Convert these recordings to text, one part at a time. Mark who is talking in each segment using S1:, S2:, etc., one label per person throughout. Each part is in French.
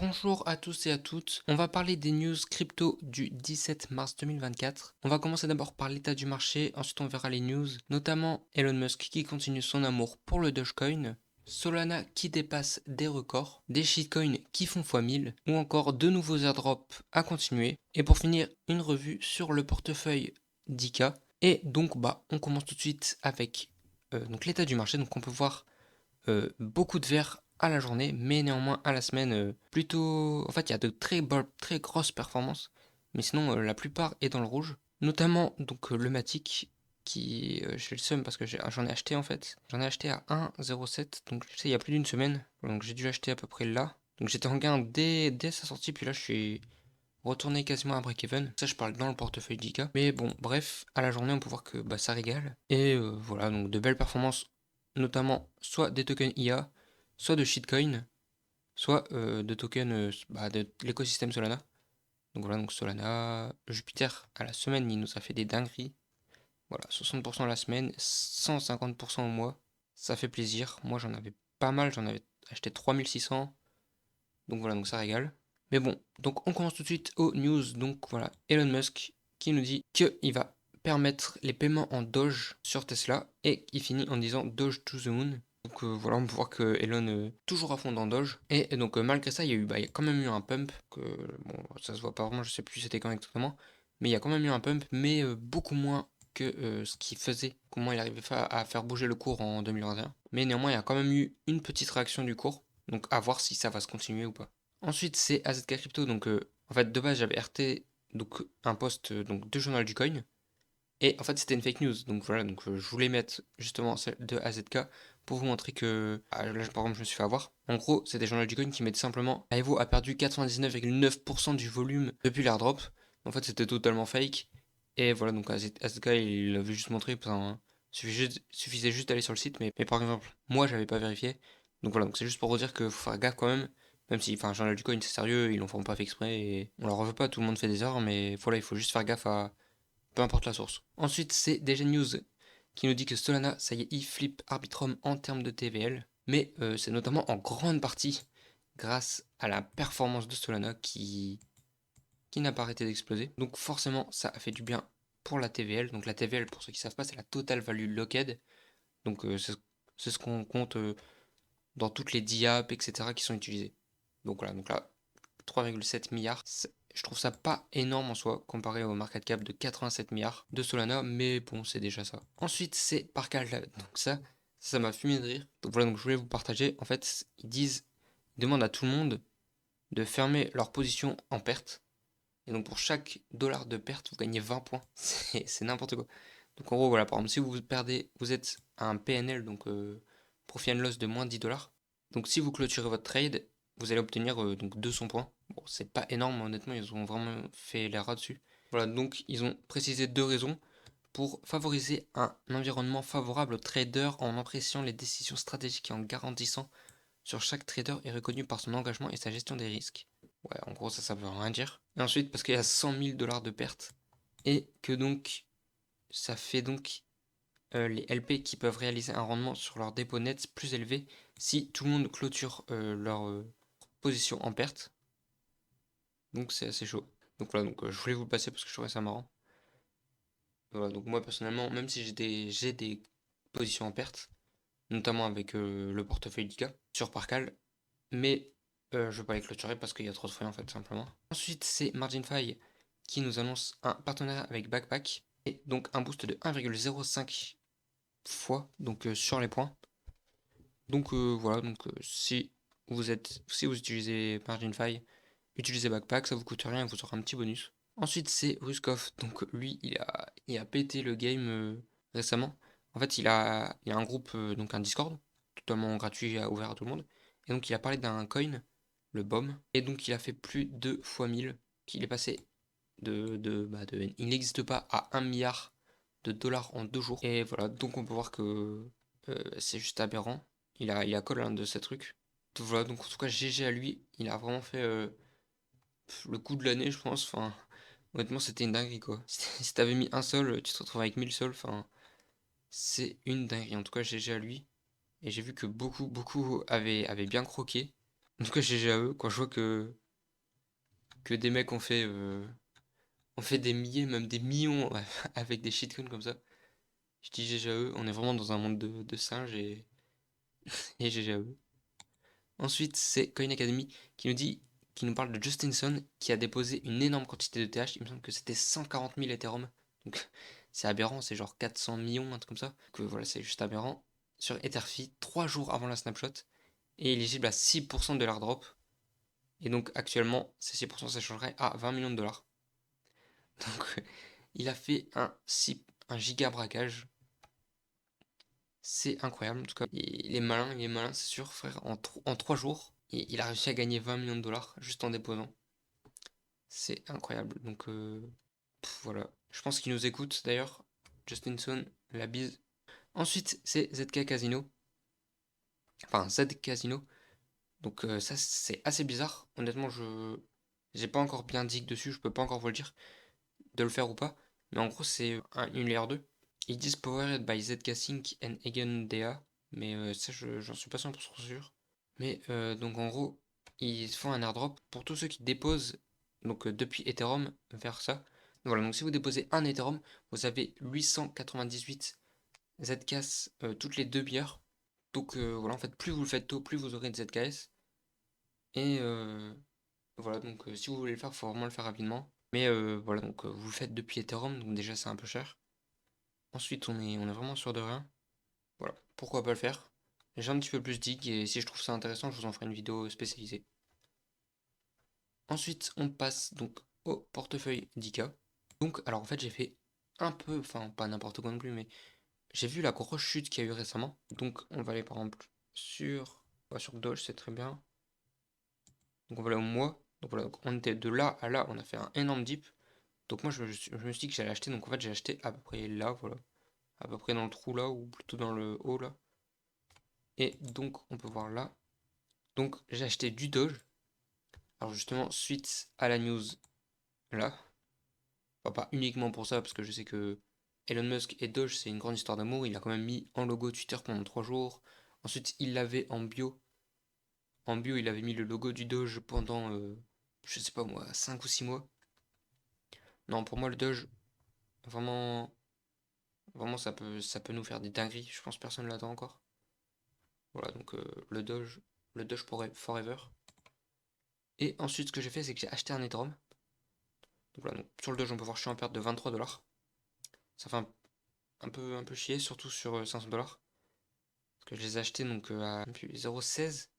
S1: Bonjour à tous et à toutes, on va parler des news crypto du 17 mars 2024. On va commencer d'abord par l'état du marché, ensuite on verra les news, notamment Elon Musk qui continue son amour pour le Dogecoin, Solana qui dépasse des records, des shitcoins qui font x1000, ou encore de nouveaux airdrops à continuer. Et pour finir, une revue sur le portefeuille d'ICA. Et donc on commence tout de suite avec l'état du marché. Donc on peut voir beaucoup de verre à la journée, mais néanmoins à la semaine, plutôt. En fait, il y a de très grosses performances, mais sinon, la plupart est dans le rouge. Notamment donc le Matic, qui j'ai le seum parce que j'en ai acheté en fait. J'en ai acheté à 1,07, donc je sais, il y a plus d'une semaine. Donc j'ai dû l'acheter à peu près là. Donc j'étais en gain dès sa sortie, puis là je suis retourné quasiment à break-even. Ça, je parle dans le portefeuille d'ICA. Mais bon, bref, à la journée, on peut voir que ça régale. Et voilà, donc de belles performances, notamment soit des tokens IA, soit de shitcoin, soit de tokens de l'écosystème Solana. Donc voilà, donc Solana, Jupiter, à la semaine, il nous a fait des dingueries. Voilà, 60% la semaine, 150% au mois. Ça fait plaisir. Moi, j'en avais pas mal, j'en avais acheté 3600. Donc voilà, donc ça régale. Mais bon, donc on commence tout de suite aux news. Donc voilà, Elon Musk qui nous dit qu'il va permettre les paiements en Doge sur Tesla et il finit en disant Doge to the moon. Donc voilà, on peut voir que Elon toujours à fond dans Doge. Et donc malgré ça, il y a quand même eu un pump. Bon, ça se voit pas vraiment, je sais plus c'était quand exactement. Mais il y a quand même eu un pump, mais beaucoup moins que ce qu'il faisait, comment il arrivait à faire bouger le cours en 2021. Mais néanmoins, il y a quand même eu une petite réaction du cours. Donc à voir si ça va se continuer ou pas. Ensuite, c'est AZK Crypto. Donc en fait, de base, j'avais RT donc, un post de Journal du Coin. Et en fait, c'était une fake news. Donc voilà, donc je voulais mettre justement celle de AZK pour vous montrer que. Là, par exemple, je me suis fait avoir. En gros, c'était Journal du Coin qui mettait simplement Aevo a perdu 99,9% du volume depuis l'airdrop. En fait, c'était totalement fake. Et voilà, donc AZK, il l'avait juste montré. Enfin, suffisait juste d'aller sur le site. Mais par exemple, moi, j'avais pas vérifié. Donc voilà, donc c'est juste pour vous dire que faut faire gaffe quand même. Même si, enfin, Journal du Coin, c'est sérieux, ils l'en font pas fait exprès. Et on leur en veut pas, tout le monde fait des erreurs. Mais voilà, il faut juste faire gaffe à peu importe la source. Ensuite, c'est DG News qui nous dit que Solana, ça y est, il flippe Arbitrum en termes de TVL. Mais c'est notamment en grande partie grâce à la performance de Solana qui n'a pas arrêté d'exploser. Donc forcément, ça a fait du bien pour la TVL. Donc la TVL, pour ceux qui ne savent pas, c'est la Total Value Locked. Donc c'est ce qu'on compte dans toutes les DIAP, etc. qui sont utilisées. Donc voilà, donc là, 3,7 milliards. Je trouve ça pas énorme en soi, comparé au market cap de 87 milliards de Solana, mais bon, c'est déjà ça. Ensuite, c'est Parcal. Donc ça m'a fumé de rire. Donc voilà, donc je voulais vous partager. En fait, ils demandent à tout le monde de fermer leur position en perte. Et donc pour chaque dollar de perte, vous gagnez 20 points. C'est n'importe quoi. Donc en gros, voilà, par exemple, si vous perdez, vous êtes à un PNL, donc profit and loss de moins 10 dollars. Donc si vous clôturez votre trade, vous allez obtenir donc 200 points. Bon, c'est pas énorme, honnêtement, ils ont vraiment fait les rats dessus. Voilà, donc ils ont précisé deux raisons pour favoriser un environnement favorable aux traders en appréciant les décisions stratégiques et en garantissant sur chaque trader est reconnu par son engagement et sa gestion des risques. Ouais, en gros, ça veut rien dire. Et ensuite, parce qu'il y a 100 000 dollars de pertes et que donc ça fait donc les LP qui peuvent réaliser un rendement sur leur dépôt net plus élevé si tout le monde clôture leur position en perte. Donc c'est assez chaud. Donc voilà, donc je voulais vous le passer parce que je trouvais ça marrant. Voilà, donc moi personnellement, même si j'ai des positions en perte, notamment avec le portefeuille d'ICA sur Parcal, mais je ne vais pas les clôturer parce qu'il y a trop de frais en fait simplement. Ensuite c'est MarginFi qui nous annonce un partenariat avec Backpack et donc un boost de 1,05 fois donc sur les points. Donc voilà, donc si vous utilisez MarginFi, utilisez Backpack, ça vous coûte rien, vous aurez un petit bonus. Ensuite c'est Ruskov, donc lui il a pété le game récemment. En fait il a un groupe, donc un Discord, totalement gratuit, ouvert à tout le monde. Et donc il a parlé d'un coin, le BOM, et donc il a fait plus de fois 1000, qu'il est passé il n'existe pas à 1 milliard de dollars en 2 jours. Et voilà, donc on peut voir que c'est juste aberrant. Il a call de ces trucs. Donc voilà, donc en tout cas GG à lui, il a vraiment fait le coup de l'année je pense. Enfin, honnêtement c'était une dinguerie quoi. Si t'avais mis un sol, tu te retrouves avec 1000 sols. Enfin, c'est une dinguerie. En tout cas GG à lui. Et j'ai vu que beaucoup avaient bien croqué. En tout cas, GG à eux, quand je vois que des mecs ont fait des milliers, même des millions ouais, avec des shitcoins comme ça. Je dis GG à eux, on est vraiment dans un monde de singes et GG à eux. Ensuite, c'est Coin Academy qui nous parle de Justin Sun qui a déposé une énorme quantité de TH. Il me semble que c'était 140 000 Ethereum. Donc c'est aberrant, c'est genre 400 millions, un truc comme ça. Que voilà, c'est juste aberrant. Sur Etherfi, 3 jours avant la snapshot. Et éligible à 6% de l'airdrop. Et donc actuellement, ces 6% ça changerait à 20 millions de dollars. Donc il a fait un giga braquage. C'est incroyable en tout cas. Il est malin, c'est sûr, frère. En 3 jours, il a réussi à gagner 20 millions de dollars juste en déposant. C'est incroyable. Donc voilà. Je pense qu'il nous écoute d'ailleurs. Justin Sun, la bise. Ensuite, c'est ZK Casino. Enfin, Z Casino. Donc ça, c'est assez bizarre. Honnêtement, je j'ai pas encore bien dig dessus. Je peux pas encore vous le dire de le faire ou pas. Mais en gros, c'est une layer 2. Ils disent powered by ZK Sync and Egan DA. Mais ça, j'en suis pas 100% sûr. Mais donc en gros, ils font un airdrop pour tous ceux qui déposent donc depuis Ethereum vers ça. Voilà, donc si vous déposez un Ethereum, vous avez 898 Zcash toutes les 2 heures. Donc voilà, en fait, plus vous le faites tôt, plus vous aurez de Zks. Et voilà, donc si vous voulez le faire, il faut vraiment le faire rapidement. Mais voilà, donc vous le faites depuis Ethereum, donc déjà c'est un peu cher. Ensuite, on est vraiment sûr de rien. Voilà, pourquoi pas le faire. J'ai un petit peu plus dig et si je trouve ça intéressant, je vous en ferai une vidéo spécialisée. Ensuite, on passe donc au portefeuille d'ICA. Donc, alors en fait, j'ai fait un peu, enfin pas n'importe quoi non plus, mais j'ai vu la grosse chute qu'il y a eu récemment. Donc, on va aller par exemple sur Doge, c'est très bien. Donc, on va aller au mois. Donc voilà, donc on était de là à là, on a fait un énorme dip. Donc moi, je me suis dit que j'allais acheter. Donc en fait, j'ai acheté à peu près là, voilà. À peu près dans le trou là, ou plutôt dans le haut là. Et donc, on peut voir là. Donc, j'ai acheté du Doge. Alors justement, suite à la news là. Enfin, pas uniquement pour ça, parce que je sais que Elon Musk et Doge, c'est une grande histoire d'amour. Il a quand même mis en logo Twitter pendant 3 jours. Ensuite, il l'avait en bio. En bio, il avait mis le logo du Doge pendant, je sais pas moi, 5 ou 6 mois. Non, pour moi, le Doge, vraiment, vraiment, ça peut nous faire des dingueries. Je pense que personne ne l'attend encore. Voilà, donc le Doge pour Forever. Et ensuite, ce que j'ai fait, c'est que j'ai acheté un Ethereum. Donc voilà, donc sur le Doge, on peut voir que je suis en perte de 23 dollars. Ça fait un peu chier, surtout sur 500 dollars. Parce que je les ai achetés donc à 0,16.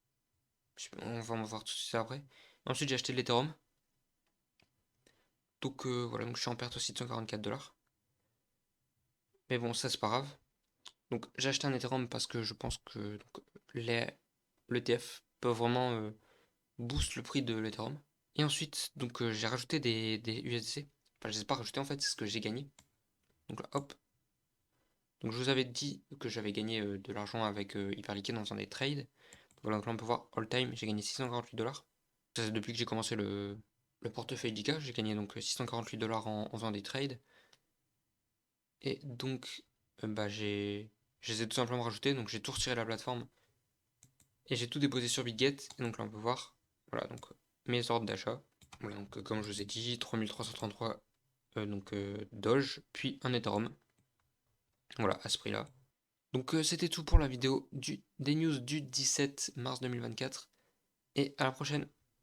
S1: On va en voir tout de suite après. Ensuite, j'ai acheté de l'Ethereum. Donc voilà, donc je suis en perte aussi de 144 dollars. Mais bon, ça c'est pas grave. Donc j'ai acheté un Ethereum parce que je pense que donc, l'ETF peut vraiment boost le prix de l'Ethereum. Et ensuite, donc j'ai rajouté des USDC. Enfin, je les ai pas rajoutés en fait, c'est ce que j'ai gagné. Donc là, hop. Donc je vous avais dit que j'avais gagné de l'argent avec Hyperliquid en faisant des trades. Voilà, donc là on peut voir all time, j'ai gagné 648 dollars. Ça c'est depuis que j'ai commencé le portefeuille d'ICA, j'ai gagné donc 648 dollars en faisant des trades. Et donc bah je les ai tout simplement rajoutés, donc j'ai tout retiré de la plateforme. Et j'ai tout déposé sur Bitget. Et donc là on peut voir, voilà, donc mes ordres d'achat. Voilà, donc comme je vous ai dit, 3333 donc Doge, puis un Ethereum. Voilà, à ce prix-là. Donc c'était tout pour la vidéo des news du 17 mars 2024. Et à la prochaine.